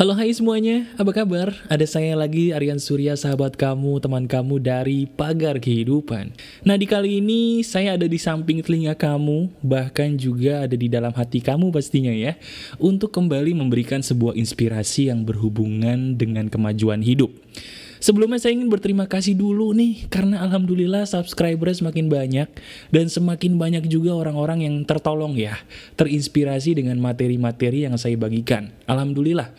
Halo hai semuanya, apa kabar? Ada saya lagi, Aryan Surya, sahabat kamu, teman kamu dari Pagar Kehidupan. Nah di kali ini saya ada di samping telinga kamu, bahkan juga ada di dalam hati kamu pastinya ya, untuk kembali memberikan sebuah inspirasi yang berhubungan dengan kemajuan hidup. Sebelumnya saya ingin berterima kasih dulu nih, karena alhamdulillah subscriber semakin banyak, dan semakin banyak juga orang-orang yang tertolong ya, terinspirasi dengan materi-materi yang saya bagikan. Alhamdulillah.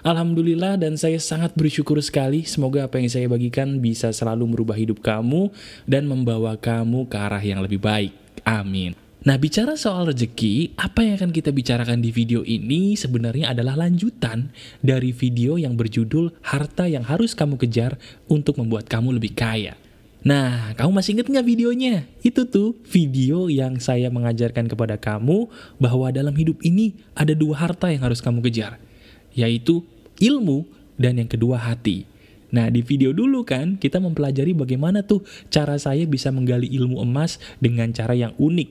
Alhamdulillah, dan saya sangat bersyukur sekali. Semoga apa yang saya bagikan bisa selalu merubah hidup kamu dan membawa kamu ke arah yang lebih baik. Amin. Nah, bicara soal rezeki, apa yang akan kita bicarakan di video ini sebenarnya adalah lanjutan dari video yang berjudul Harta yang Harus Kamu Kejar untuk Membuat Kamu Lebih Kaya. Nah, kamu masih inget nggak videonya? Itu tuh video yang saya mengajarkan kepada kamu bahwa dalam hidup ini ada dua harta yang harus kamu kejar, yaitu ilmu dan yang kedua hati. Nah, di video dulu kan kita mempelajari bagaimana tuh cara saya bisa menggali ilmu emas dengan cara yang unik.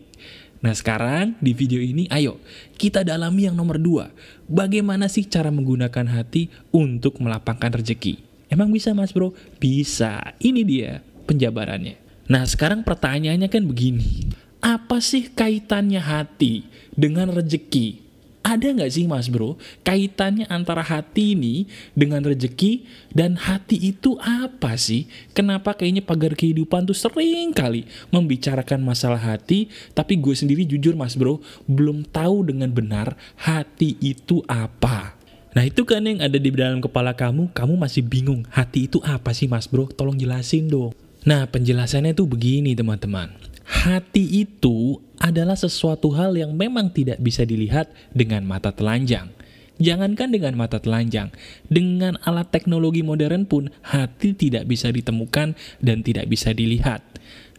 Nah, sekarang di video ini ayo kita dalami yang nomor 2. Bagaimana sih cara menggunakan hati untuk melapangkan rezeki? Emang bisa Mas Bro? Bisa. Ini dia penjabarannya. Nah, sekarang pertanyaannya kan begini. Apa sih kaitannya hati dengan rezeki? Ada nggak sih Mas Bro, kaitannya antara hati ini dengan rezeki, dan hati itu apa sih? Kenapa kayaknya Pagar Kehidupan tuh sering kali membicarakan masalah hati, tapi gue sendiri jujur Mas Bro, belum tahu dengan benar hati itu apa. Nah itu kan yang ada di dalam kepala kamu masih bingung, hati itu apa sih Mas Bro? Tolong jelasin dong. Nah penjelasannya tuh begini teman-teman. Hati itu adalah sesuatu hal yang memang tidak bisa dilihat dengan mata telanjang. Jangankan dengan mata telanjang, dengan alat teknologi modern pun hati tidak bisa ditemukan dan tidak bisa dilihat.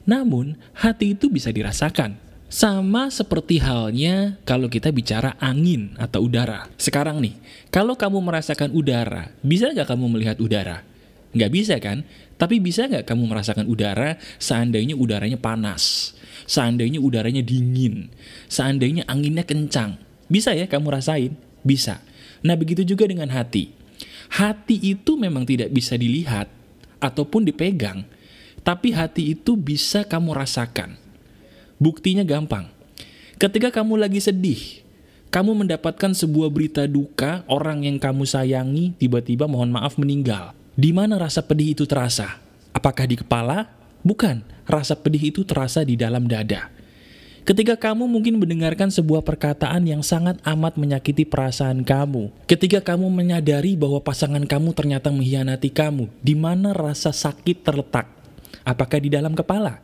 Namun, hati itu bisa dirasakan. Sama seperti halnya kalau kita bicara angin atau udara. Sekarang nih, kalau kamu merasakan udara, bisa nggak kamu melihat udara? Nggak bisa kan? Tapi bisa nggak kamu merasakan udara seandainya udaranya panas? Seandainya udaranya dingin? Seandainya anginnya kencang? Bisa ya kamu rasain? Bisa. Nah begitu juga dengan hati. Hati itu memang tidak bisa dilihat ataupun dipegang. Tapi hati itu bisa kamu rasakan. Buktinya gampang. Ketika kamu lagi sedih, kamu mendapatkan sebuah berita duka, orang yang kamu sayangi tiba-tiba mohon maaf meninggal. Di mana rasa pedih itu terasa? Apakah di kepala? Bukan, rasa pedih itu terasa di dalam dada. Ketika kamu mungkin mendengarkan sebuah perkataan yang sangat amat menyakiti perasaan kamu, ketika kamu menyadari bahwa pasangan kamu ternyata mengkhianati kamu, di mana rasa sakit terletak? Apakah di dalam kepala?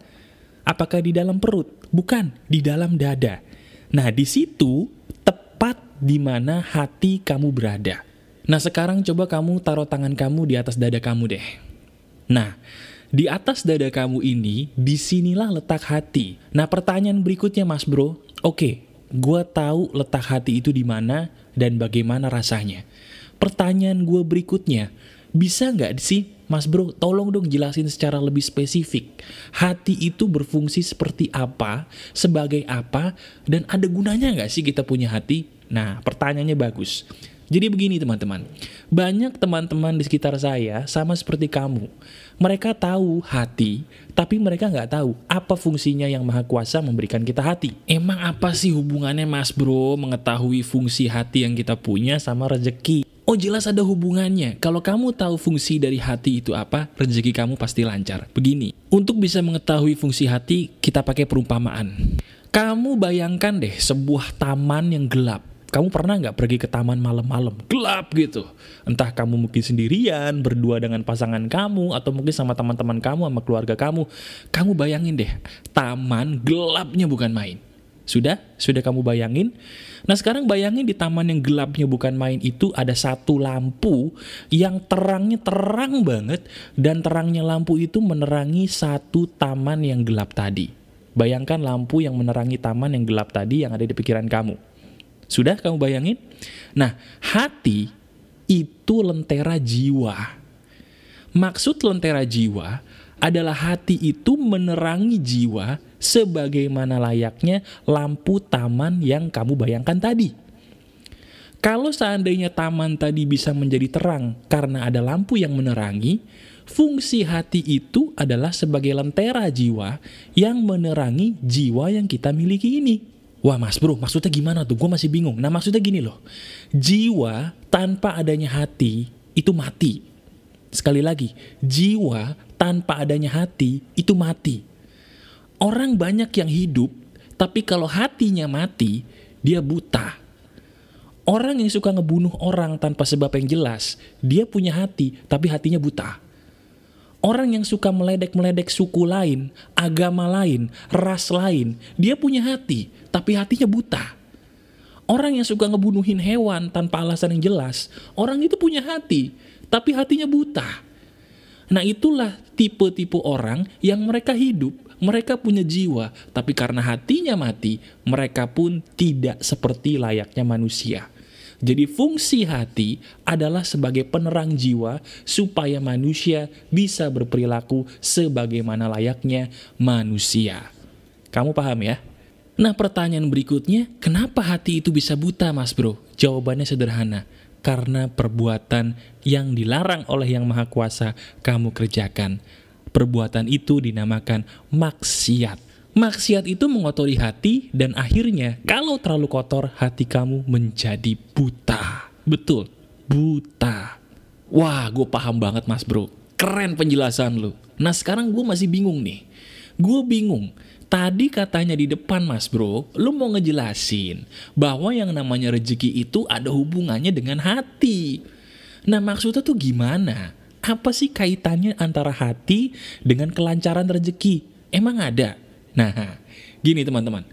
Apakah di dalam perut? Bukan, di dalam dada. Nah, di situ tepat di mana hati kamu berada. Nah sekarang coba kamu taruh tangan kamu di atas dada kamu deh. Nah, di atas dada kamu ini, disinilah letak hati. Nah pertanyaan berikutnya Mas Bro, oke, gue tahu letak hati itu di mana dan bagaimana rasanya. Pertanyaan gue berikutnya, bisa nggak sih Mas Bro, tolong dong jelasin secara lebih spesifik. Hati itu berfungsi seperti apa, sebagai apa, dan ada gunanya nggak sih kita punya hati? Nah pertanyaannya bagus. Jadi begini teman-teman, banyak teman-teman di sekitar saya sama seperti kamu. Mereka tahu hati, tapi mereka nggak tahu apa fungsinya yang Maha Kuasa memberikan kita hati. Emang apa sih hubungannya Mas Bro mengetahui fungsi hati yang kita punya sama rezeki? Oh jelas ada hubungannya. Kalau kamu tahu fungsi dari hati itu apa, rezeki kamu pasti lancar. Begini, untuk bisa mengetahui fungsi hati, kita pakai perumpamaan. Kamu bayangkan deh sebuah taman yang gelap. Kamu pernah nggak pergi ke taman malam-malam? Gelap gitu. Entah kamu mungkin sendirian, berdua dengan pasangan kamu, atau mungkin sama teman-teman kamu, sama keluarga kamu. Kamu bayangin deh, taman gelapnya bukan main. Sudah? Sudah kamu bayangin? Nah sekarang bayangin di taman yang gelapnya bukan main itu ada satu lampu yang terangnya terang banget, dan terangnya lampu itu menerangi satu taman yang gelap tadi. Bayangkan lampu yang menerangi taman yang gelap tadi yang ada di pikiran kamu. Sudah kamu bayangin? Nah, hati itu lentera jiwa. Maksud lentera jiwa adalah hati itu menerangi jiwa sebagaimana layaknya lampu taman yang kamu bayangkan tadi. Kalau seandainya taman tadi bisa menjadi terang karena ada lampu yang menerangi, fungsi hati itu adalah sebagai lentera jiwa yang menerangi jiwa yang kita miliki ini. Wah mas bro, maksudnya gimana tuh? Gue masih bingung. Nah maksudnya gini loh, jiwa tanpa adanya hati itu mati. Sekali lagi, jiwa tanpa adanya hati itu mati. Orang banyak yang hidup, tapi kalau hatinya mati, dia buta. Orang yang suka ngebunuh orang tanpa sebab yang jelas, dia punya hati, tapi hatinya buta. Orang yang suka meledek-meledek suku lain, agama lain, ras lain, dia punya hati, tapi hatinya buta. Orang yang suka ngebunuhin hewan tanpa alasan yang jelas, orang itu punya hati, tapi hatinya buta. Nah itulah tipe-tipe orang yang mereka hidup, mereka punya jiwa, tapi karena hatinya mati, mereka pun tidak seperti layaknya manusia. Jadi fungsi hati adalah sebagai penerang jiwa supaya manusia bisa berperilaku sebagaimana layaknya manusia. Kamu paham ya? Nah pertanyaan berikutnya, kenapa hati itu bisa buta mas bro? Jawabannya sederhana, karena perbuatan yang dilarang oleh Yang Maha Kuasa kamu kerjakan. Perbuatan itu dinamakan maksiat. Maksiat itu mengotori hati dan akhirnya kalau terlalu kotor hati kamu menjadi buta. Betul, buta. Wah, gue paham banget mas bro. Keren penjelasan lu. Nah sekarang gue masih bingung nih. Gue bingung. Tadi katanya di depan mas bro, lu mau ngejelasin bahwa yang namanya rezeki itu ada hubungannya dengan hati. Nah maksudnya tuh gimana? Apa sih kaitannya antara hati dengan kelancaran rezeki? Emang ada? Nah, gini teman-teman,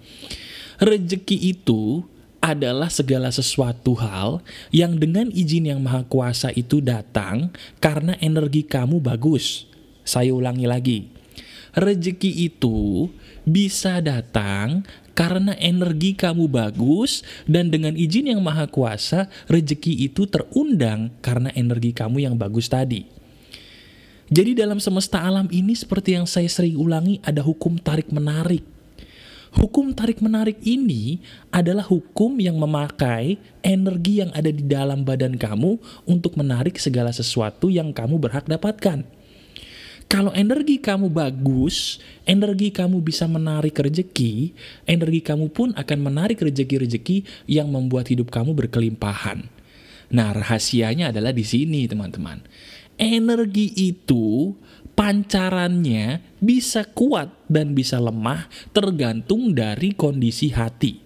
rezeki itu adalah segala sesuatu hal yang dengan izin Yang Maha Kuasa itu datang karena energi kamu bagus. Saya ulangi lagi, rezeki itu bisa datang karena energi kamu bagus dan dengan izin Yang Maha Kuasa, rezeki itu terundang karena energi kamu yang bagus tadi. Jadi dalam semesta alam ini seperti yang saya sering ulangi ada hukum tarik-menarik. Hukum tarik-menarik ini adalah hukum yang memakai energi yang ada di dalam badan kamu untuk menarik segala sesuatu yang kamu berhak dapatkan. Kalau energi kamu bagus, energi kamu bisa menarik rezeki, energi kamu pun akan menarik rezeki-rezeki yang membuat hidup kamu berkelimpahan. Nah, rahasianya adalah di sini, teman-teman. Energi itu pancarannya bisa kuat dan bisa lemah tergantung dari kondisi hati.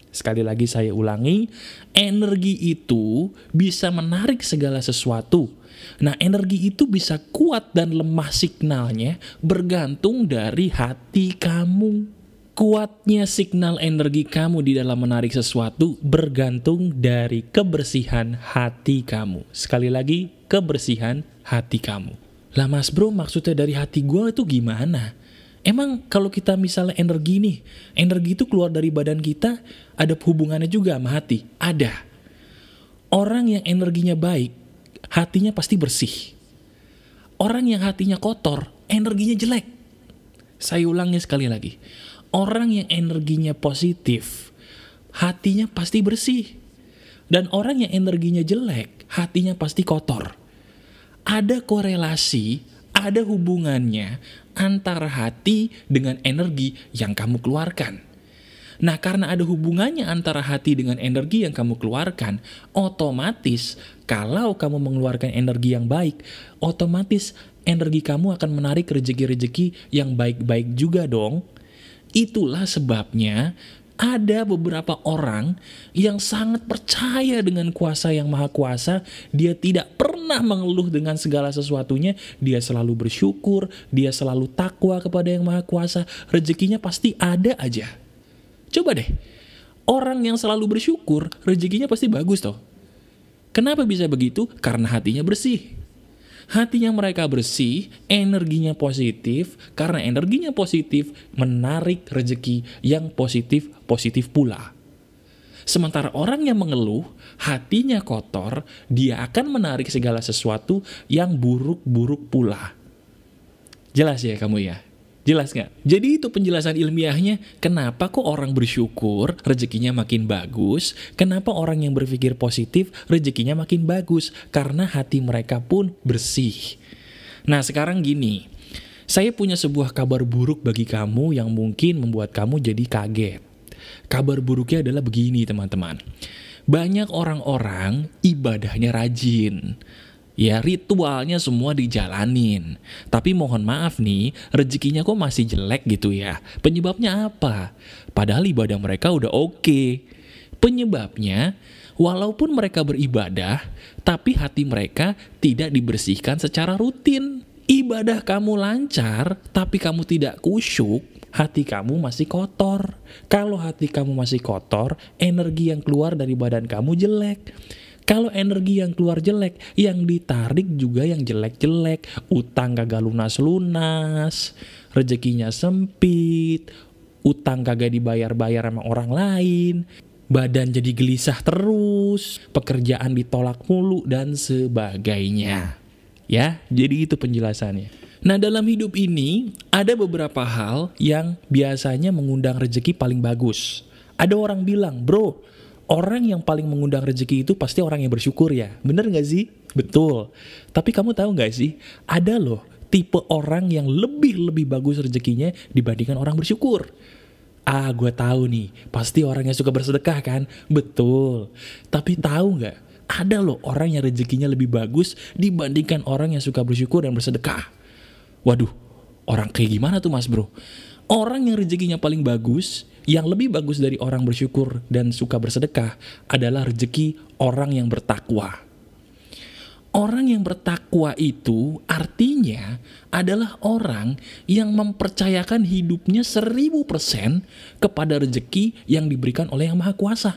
Sekali lagi saya ulangi, energi itu bisa menarik segala sesuatu. Nah, energi itu bisa kuat dan lemah signalnya bergantung dari hati kamu. Kuatnya signal energi kamu di dalam menarik sesuatu bergantung dari kebersihan hati kamu. Sekali lagi, kebersihan hati kamu. Lah mas bro, maksudnya dari hati gue itu gimana? Emang kalau kita misalnya energi nih, energi itu keluar dari badan kita, ada hubungannya juga sama hati? Ada. Orang yang energinya baik, hatinya pasti bersih. Orang yang hatinya kotor, energinya jelek. Saya ulangi sekali lagi. Orang yang energinya positif, hatinya pasti bersih. Dan orang yang energinya jelek, hatinya pasti kotor. Ada korelasi, ada hubungannya antara hati dengan energi yang kamu keluarkan. Nah, karena ada hubungannya antara hati dengan energi yang kamu keluarkan, otomatis kalau kamu mengeluarkan energi yang baik, otomatis energi kamu akan menarik rezeki-rezeki yang baik-baik juga dong. Itulah sebabnya ada beberapa orang yang sangat percaya dengan kuasa Yang Maha Kuasa. Dia tidak pernah mengeluh dengan segala sesuatunya. Dia selalu bersyukur, dia selalu takwa kepada Yang Maha Kuasa. Rezekinya pasti ada aja. Coba deh, orang yang selalu bersyukur, rezekinya pasti bagus toh. Kenapa bisa begitu? Karena hatinya bersih. Hatinya mereka bersih, energinya positif, karena energinya positif menarik rezeki yang positif-positif pula. Sementara orang yang mengeluh, hatinya kotor, dia akan menarik segala sesuatu yang buruk-buruk pula. Jelas ya kamu ya? Jelas nggak? Jadi itu penjelasan ilmiahnya, kenapa kok orang bersyukur rezekinya makin bagus, kenapa orang yang berpikir positif rezekinya makin bagus, karena hati mereka pun bersih. Nah sekarang gini, saya punya sebuah kabar buruk bagi kamu yang mungkin membuat kamu jadi kaget. Kabar buruknya adalah begini teman-teman, banyak orang-orang ibadahnya rajin, ya ritualnya semua dijalanin, tapi mohon maaf nih, rezekinya kok masih jelek gitu ya. Penyebabnya apa? Padahal ibadah mereka udah oke. Penyebabnya, walaupun mereka beribadah, tapi hati mereka tidak dibersihkan secara rutin. Ibadah kamu lancar, tapi kamu tidak khusyuk, hati kamu masih kotor. Kalau hati kamu masih kotor, energi yang keluar dari badan kamu jelek. Kalau energi yang keluar jelek, yang ditarik juga yang jelek-jelek. Utang kagak lunas-lunas, rezekinya sempit, utang kagak dibayar-bayar sama orang lain, badan jadi gelisah terus, pekerjaan ditolak mulu, dan sebagainya. Ya, jadi itu penjelasannya. Nah, dalam hidup ini, ada beberapa hal yang biasanya mengundang rezeki paling bagus. Ada orang bilang, bro, orang yang paling mengundang rezeki itu pasti orang yang bersyukur ya. Bener gak sih? Betul. Tapi kamu tahu gak sih? Ada loh tipe orang yang lebih bagus rezekinya dibandingkan orang bersyukur. Ah, gue tahu nih. Pasti orang yang suka bersedekah kan? Betul. Tapi tahu gak? Ada loh orang yang rezekinya lebih bagus dibandingkan orang yang suka bersyukur dan bersedekah. Waduh, orang kayak gimana tuh mas bro? Orang yang rezekinya paling bagus, yang lebih bagus dari orang bersyukur dan suka bersedekah adalah rezeki orang yang bertakwa. Orang yang bertakwa itu artinya adalah orang yang mempercayakan hidupnya 1000% kepada rezeki yang diberikan oleh Yang Maha Kuasa.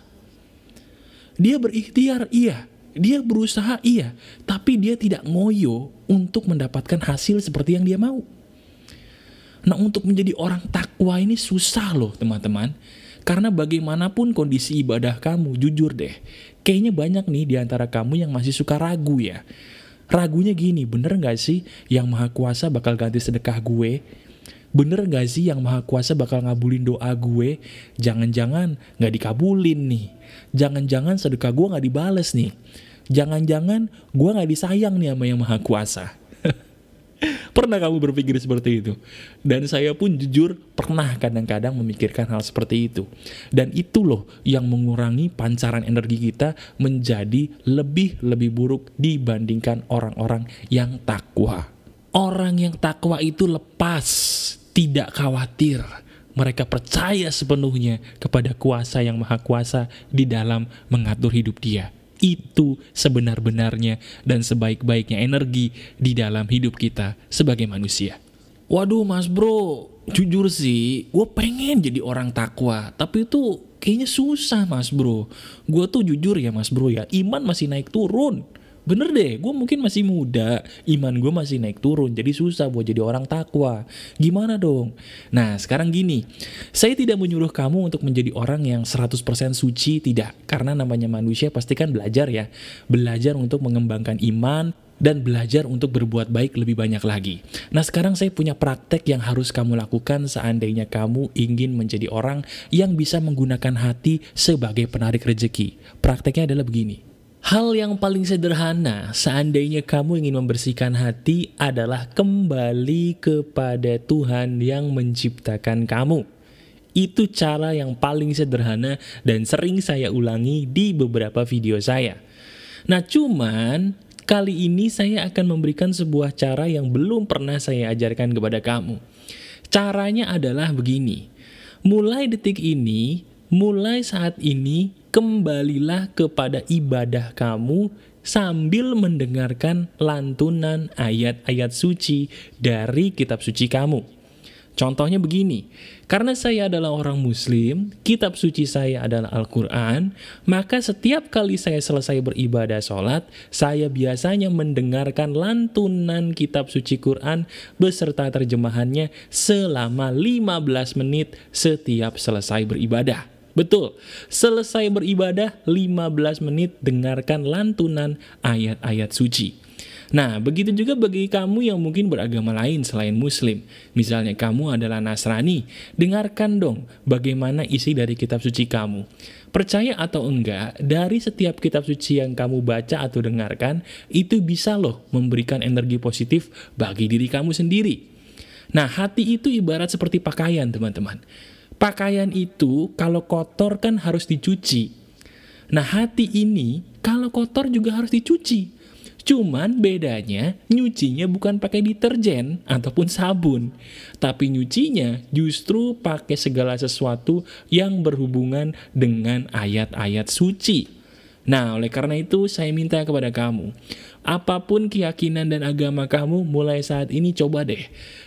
Dia berikhtiar, iya. Dia berusaha, iya. Tapi dia tidak ngoyo untuk mendapatkan hasil seperti yang dia mau. Nah, untuk menjadi orang takwa ini susah loh teman-teman. Karena bagaimanapun kondisi ibadah kamu, jujur deh, kayaknya banyak nih di antara kamu yang masih suka ragu ya. Ragunya gini, bener gak sih Yang Maha Kuasa bakal ganti sedekah gue? Bener gak sih Yang Maha Kuasa bakal ngabulin doa gue? Jangan-jangan gak dikabulin nih. Jangan-jangan sedekah gue gak dibales nih. Jangan-jangan gue gak disayang nih sama Yang Maha Kuasa. Pernah kamu berpikir seperti itu? Dan saya pun jujur pernah kadang-kadang memikirkan hal seperti itu. Dan itu loh yang mengurangi pancaran energi kita menjadi lebih buruk dibandingkan orang-orang yang takwa. Orang yang takwa itu lepas, tidak khawatir. Mereka percaya sepenuhnya kepada kuasa Yang Maha Kuasa di dalam mengatur hidup dia. Itu sebenar-benarnya dan sebaik-baiknya energi di dalam hidup kita sebagai manusia. Waduh mas bro, jujur sih gue pengen jadi orang takwa, tapi itu kayaknya susah mas bro. Gue tuh jujur ya mas bro ya, iman masih naik turun. Bener deh, gue mungkin masih muda, iman gue masih naik turun, jadi susah buat jadi orang takwa. Gimana dong? Nah sekarang gini, saya tidak menyuruh kamu untuk menjadi orang yang 100% suci, tidak. Karena namanya manusia pasti kan belajar ya. Belajar untuk mengembangkan iman, dan belajar untuk berbuat baik lebih banyak lagi. Nah sekarang saya punya praktek yang harus kamu lakukan seandainya kamu ingin menjadi orang yang bisa menggunakan hati sebagai penarik rezeki. Prakteknya adalah begini. Hal yang paling sederhana seandainya kamu ingin membersihkan hati adalah kembali kepada Tuhan yang menciptakan kamu. Itu cara yang paling sederhana dan sering saya ulangi di beberapa video saya. Nah cuman kali ini saya akan memberikan sebuah cara yang belum pernah saya ajarkan kepada kamu. Caranya adalah begini. Mulai detik ini, mulai saat ini, kembalilah kepada ibadah kamu sambil mendengarkan lantunan ayat-ayat suci dari kitab suci kamu. Contohnya begini, karena saya adalah orang muslim, kitab suci saya adalah Al-Quran, maka setiap kali saya selesai beribadah sholat, saya biasanya mendengarkan lantunan kitab suci Quran beserta terjemahannya selama 15 menit setiap selesai beribadah. Betul, selesai beribadah 15 menit dengarkan lantunan ayat-ayat suci. Nah, begitu juga bagi kamu yang mungkin beragama lain selain Muslim. Misalnya kamu adalah Nasrani, dengarkan dong bagaimana isi dari kitab suci kamu. Percaya atau enggak, dari setiap kitab suci yang kamu baca atau dengarkan, itu bisa loh memberikan energi positif bagi diri kamu sendiri. Nah, hati itu ibarat seperti pakaian, teman-teman. Pakaian itu kalau kotor kan harus dicuci. Nah, hati ini kalau kotor juga harus dicuci. Cuman bedanya, nyucinya bukan pakai deterjen ataupun sabun. Tapi nyucinya justru pakai segala sesuatu yang berhubungan dengan ayat-ayat suci. Nah, oleh karena itu saya minta kepada kamu, apapun keyakinan dan agama kamu, mulai saat ini coba deh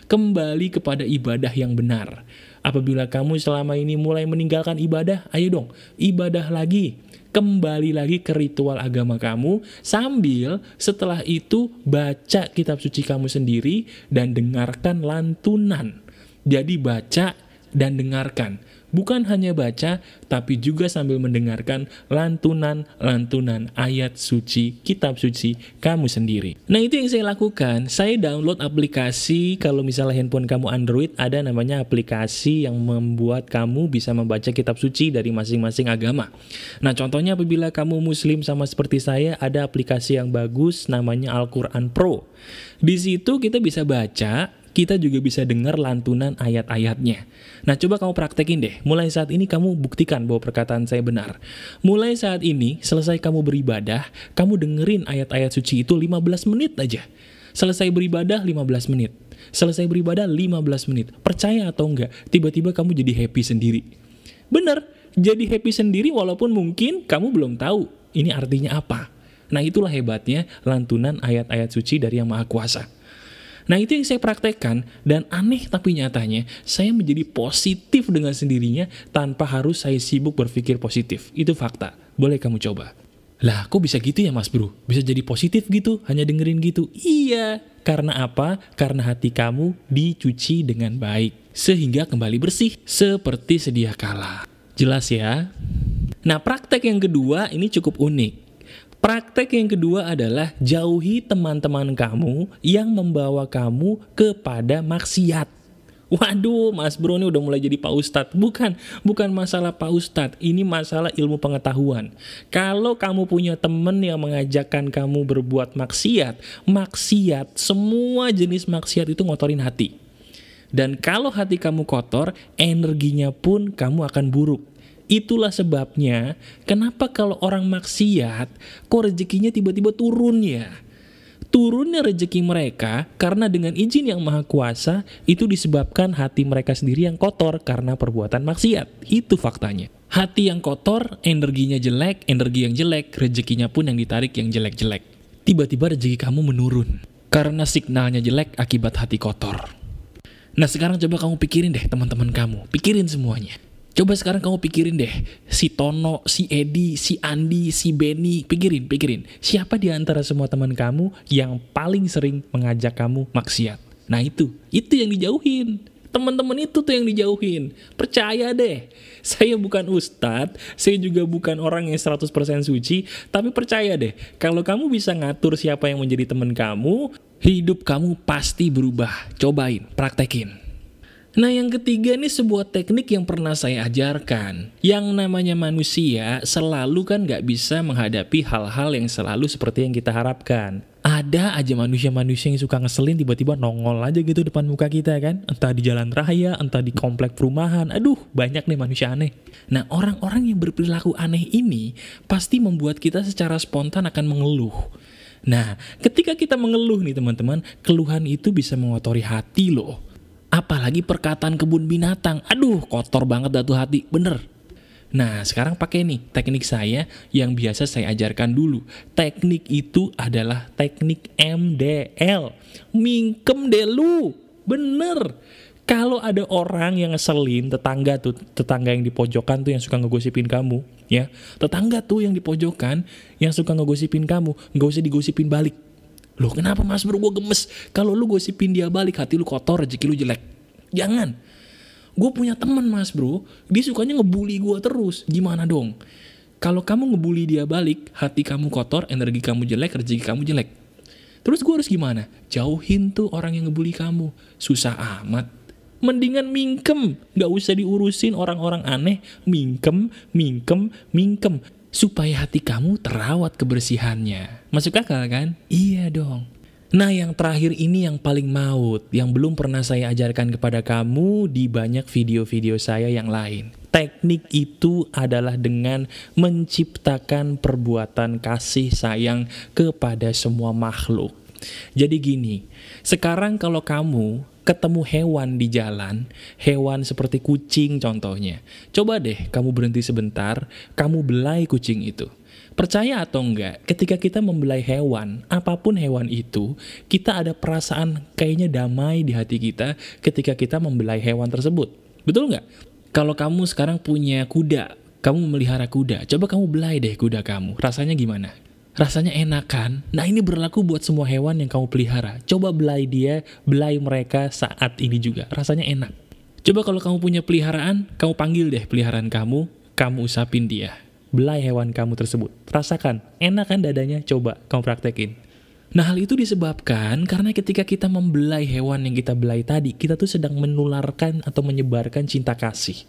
kembali kepada ibadah yang benar. Apabila kamu selama ini mulai meninggalkan ibadah, ayo dong, ibadah lagi. Kembali lagi ke ritual agama kamu, sambil setelah itu baca kitab suci kamu sendiri dan dengarkan lantunan. Jadi baca dan dengarkan. Bukan hanya baca, tapi juga sambil mendengarkan lantunan-lantunan ayat suci, kitab suci kamu sendiri. Nah, itu yang saya lakukan. Saya download aplikasi, kalau misalnya handphone kamu Android, ada namanya aplikasi yang membuat kamu bisa membaca kitab suci dari masing-masing agama. Nah, contohnya apabila kamu Muslim sama seperti saya, ada aplikasi yang bagus namanya Al-Quran Pro. Di situ kita bisa baca, kita juga bisa dengar lantunan ayat-ayatnya. Nah, coba kamu praktekin deh. Mulai saat ini kamu buktikan bahwa perkataan saya benar. Mulai saat ini, selesai kamu beribadah, kamu dengerin ayat-ayat suci itu 15 menit aja. Selesai beribadah 15 menit. Selesai beribadah 15 menit. Percaya atau enggak, tiba-tiba kamu jadi happy sendiri. Bener, jadi happy sendiri walaupun mungkin kamu belum tahu ini artinya apa. Nah, itulah hebatnya lantunan ayat-ayat suci dari Yang Maha Kuasa. Nah, itu yang saya praktekkan, dan aneh tapi nyatanya, saya menjadi positif dengan sendirinya tanpa harus saya sibuk berpikir positif. Itu fakta. Boleh kamu coba. Lah, kok bisa gitu ya Mas Bro? Bisa jadi positif gitu, hanya dengerin gitu? Iya, karena apa? Karena hati kamu dicuci dengan baik, sehingga kembali bersih, seperti sedia kala. Jelas ya? Nah, praktek yang kedua ini cukup unik. Praktek yang kedua adalah jauhi teman-teman kamu yang membawa kamu kepada maksiat. Waduh, Mas Bro ini udah mulai jadi Pak Ustadz. Bukan masalah Pak Ustadz, ini masalah ilmu pengetahuan. Kalau kamu punya teman yang mengajakkan kamu berbuat maksiat, semua jenis maksiat itu ngotorin hati. Dan kalau hati kamu kotor, energinya pun kamu akan buruk. Itulah sebabnya, kenapa kalau orang maksiat, kok rezekinya tiba-tiba turun ya? Turunnya rezeki mereka, karena dengan izin Yang Maha Kuasa, itu disebabkan hati mereka sendiri yang kotor karena perbuatan maksiat. Itu faktanya. Hati yang kotor, energinya jelek, energi yang jelek, rezekinya pun yang ditarik yang jelek-jelek. Tiba-tiba rezeki kamu menurun, karena signalnya jelek akibat hati kotor. Nah, sekarang coba kamu pikirin deh teman-teman kamu, pikirin semuanya. Coba sekarang kamu pikirin deh, si Tono, si Edi, si Andi, si Benny, pikirin. Siapa di antara semua teman kamu yang paling sering mengajak kamu maksiat? Nah itu yang dijauhin. Teman-teman itu tuh yang dijauhin. Percaya deh, saya bukan ustadz, saya juga bukan orang yang 100% suci, tapi percaya deh, kalau kamu bisa ngatur siapa yang menjadi teman kamu, hidup kamu pasti berubah. Cobain, praktekin. Nah, yang ketiga ini sebuah teknik yang pernah saya ajarkan. Yang namanya manusia selalu kan gak bisa menghadapi hal-hal yang selalu seperti yang kita harapkan. Ada aja manusia-manusia yang suka ngeselin tiba-tiba nongol aja gitu depan muka kita kan. Entah di jalan raya, entah di komplek perumahan. Aduh, banyak nih manusia aneh. Nah, orang-orang yang berperilaku aneh ini pasti membuat kita secara spontan akan mengeluh. Nah, ketika kita mengeluh nih teman-teman, keluhan itu bisa mengotori hati loh. Apalagi perkataan kebun binatang. Aduh, kotor banget dah tuh hati. Bener. Nah, sekarang pakai nih teknik saya yang biasa saya ajarkan dulu. Teknik itu adalah teknik MDL. Mingkem deh lu. Bener. Kalau ada orang yang ngeselin, tetangga yang di pojokan tuh yang suka ngegosipin kamu, ya. Tetangga tuh yang di pojokan yang suka ngegosipin kamu, nggak usah digosipin balik. Loh, kenapa Mas Bro, gue gemes? Kalau lu gosipin dia balik, hati lu kotor, rezeki lu jelek. Jangan. Gue punya teman Mas Bro, dia sukanya ngebully gue terus. Gimana dong? Kalau kamu ngebully dia balik, hati kamu kotor, energi kamu jelek, rezeki kamu jelek. Terus gue harus gimana? Jauhin tuh orang yang ngebully kamu. Susah amat. Mendingan mingkem. Gak usah diurusin orang-orang aneh. Mingkem, mingkem, mingkem. Supaya hati kamu terawat kebersihannya. Masuk akal kan? Iya dong. Nah yang terakhir ini yang paling maut. Yang belum pernah saya ajarkan kepada kamu di banyak video-video saya yang lain. Teknik itu adalah dengan menciptakan perbuatan kasih sayang kepada semua makhluk. Jadi gini, sekarang kalau kamu ketemu hewan di jalan, hewan seperti kucing contohnya, coba deh kamu berhenti sebentar, kamu belai kucing itu. Percaya atau enggak, ketika kita membelai hewan, apapun hewan itu, kita ada perasaan kayaknya damai di hati kita ketika kita membelai hewan tersebut. Betul nggak? Kalau kamu sekarang punya kuda, kamu memelihara kuda, coba kamu belai deh kuda kamu. Rasanya gimana? Rasanya enak kan? Nah ini berlaku buat semua hewan yang kamu pelihara. Coba belai dia, belai mereka saat ini juga. Rasanya enak. Coba kalau kamu punya peliharaan, kamu panggil deh peliharaan kamu usapin dia. Belai hewan kamu tersebut. Rasakan, enak kan dadanya? Coba kamu praktekin. Nah hal itu disebabkan karena ketika kita membelai hewan yang kita belai tadi, kita tuh sedang menularkan atau menyebarkan cinta kasih.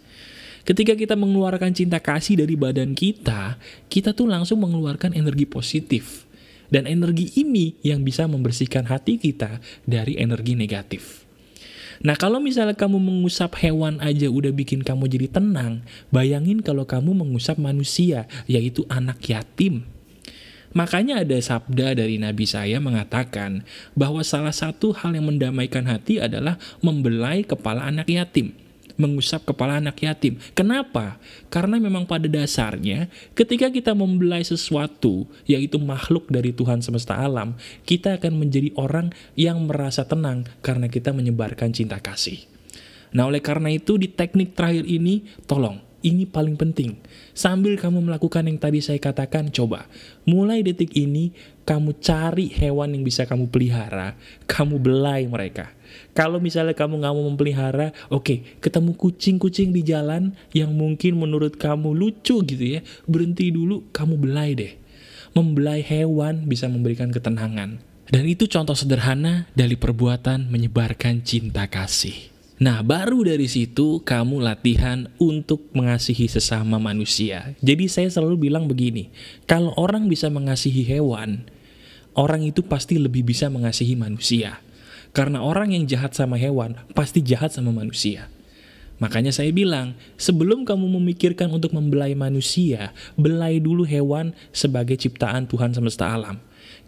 Ketika kita mengeluarkan cinta kasih dari badan kita, kita tuh langsung mengeluarkan energi positif. Dan energi ini yang bisa membersihkan hati kita dari energi negatif. Nah kalau misalnya kamu mengusap hewan aja udah bikin kamu jadi tenang, bayangin kalau kamu mengusap manusia, yaitu anak yatim. Makanya ada sabda dari Nabi saya mengatakan bahwa salah satu hal yang mendamaikan hati adalah membelai kepala anak yatim. Mengusap kepala anak yatim. Kenapa? Karena memang pada dasarnya ketika kita membelai sesuatu, yaitu makhluk dari Tuhan semesta alam, kita akan menjadi orang yang merasa tenang karena kita menyebarkan cinta kasih. Nah oleh karena itu di teknik terakhir ini, tolong, ini paling penting. Sambil kamu melakukan yang tadi saya katakan, coba. Mulai detik ini, kamu cari hewan yang bisa kamu pelihara, kamu belai mereka. Kalau misalnya kamu nggak mau memelihara, oke, ketemu kucing-kucing di jalan yang mungkin menurut kamu lucu gitu ya, berhenti dulu, kamu belai deh. Membelai hewan bisa memberikan ketenangan. Dan itu contoh sederhana dari perbuatan menyebarkan cinta kasih. Nah, baru dari situ kamu latihan untuk mengasihi sesama manusia. Jadi saya selalu bilang begini, kalau orang bisa mengasihi hewan, orang itu pasti lebih bisa mengasihi manusia. Karena orang yang jahat sama hewan, pasti jahat sama manusia. Makanya saya bilang, sebelum kamu memikirkan untuk membelai manusia, belai dulu hewan sebagai ciptaan Tuhan semesta alam.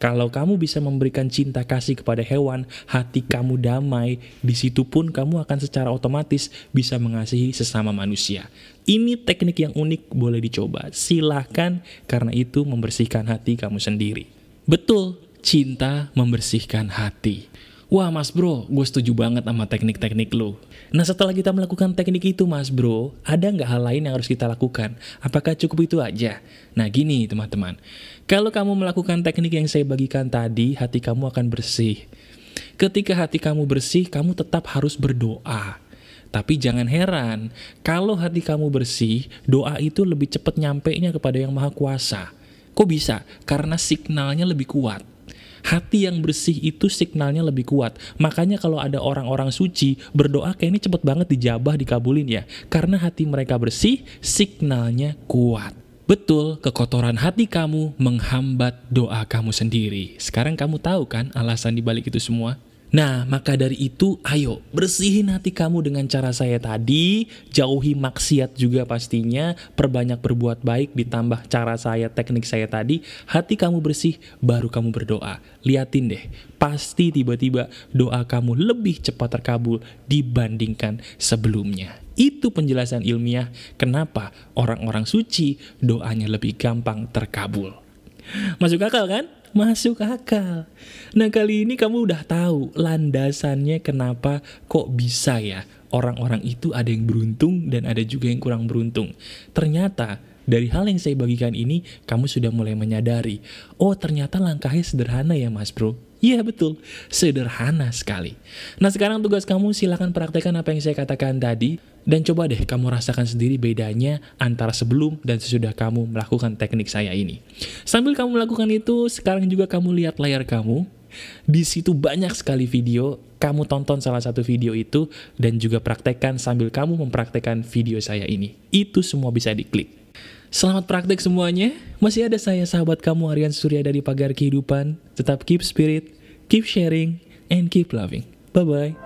Kalau kamu bisa memberikan cinta kasih kepada hewan, hati kamu damai, di situ pun kamu akan secara otomatis bisa mengasihi sesama manusia. Ini teknik yang unik, boleh dicoba. Silahkan, karena itu membersihkan hati kamu sendiri. Betul, cinta membersihkan hati. Wah mas bro, gue setuju banget sama teknik-teknik lo. Nah setelah kita melakukan teknik itu mas bro, ada nggak hal lain yang harus kita lakukan? Apakah cukup itu aja? Nah gini teman-teman, kalau kamu melakukan teknik yang saya bagikan tadi, hati kamu akan bersih. Ketika hati kamu bersih, kamu tetap harus berdoa. Tapi jangan heran, kalau hati kamu bersih, doa itu lebih cepat nyampenya kepada Yang Maha Kuasa. Kok bisa? Karena signalnya lebih kuat. Hati yang bersih itu signalnya lebih kuat. Makanya kalau ada orang-orang suci berdoa kayaknya cepet banget dijabah, dikabulin ya. Karena hati mereka bersih, signalnya kuat. Betul, kekotoran hati kamu menghambat doa kamu sendiri. Sekarang kamu tahu kan alasan dibalik itu semua? Nah, maka dari itu, ayo bersihin hati kamu dengan cara saya tadi, jauhi maksiat juga pastinya, perbanyak berbuat baik ditambah cara saya, teknik saya tadi, hati kamu bersih, baru kamu berdoa. Liatin deh, pasti tiba-tiba doa kamu lebih cepat terkabul dibandingkan sebelumnya. Itu penjelasan ilmiah kenapa orang-orang suci doanya lebih gampang terkabul. Masuk akal kan? Masuk akal. Nah kali ini kamu udah tahu landasannya kenapa kok bisa ya orang-orang itu ada yang beruntung dan ada juga yang kurang beruntung. Ternyata dari hal yang saya bagikan ini kamu sudah mulai menyadari, oh ternyata langkahnya sederhana ya mas bro. Iya betul, sederhana sekali. Nah sekarang tugas kamu silahkan praktekkan apa yang saya katakan tadi. Dan coba deh kamu rasakan sendiri bedanya antara sebelum dan sesudah kamu melakukan teknik saya ini. Sambil kamu melakukan itu, sekarang juga kamu lihat layar kamu. Di situ banyak sekali video, kamu tonton salah satu video itu dan juga praktekkan sambil kamu mempraktekkan video saya ini. Itu semua bisa diklik. Selamat praktek semuanya. Masih ada saya, sahabat kamu Aryan Surya dari Pagar Kehidupan. Tetap keep spirit, keep sharing, and keep loving. Bye-bye.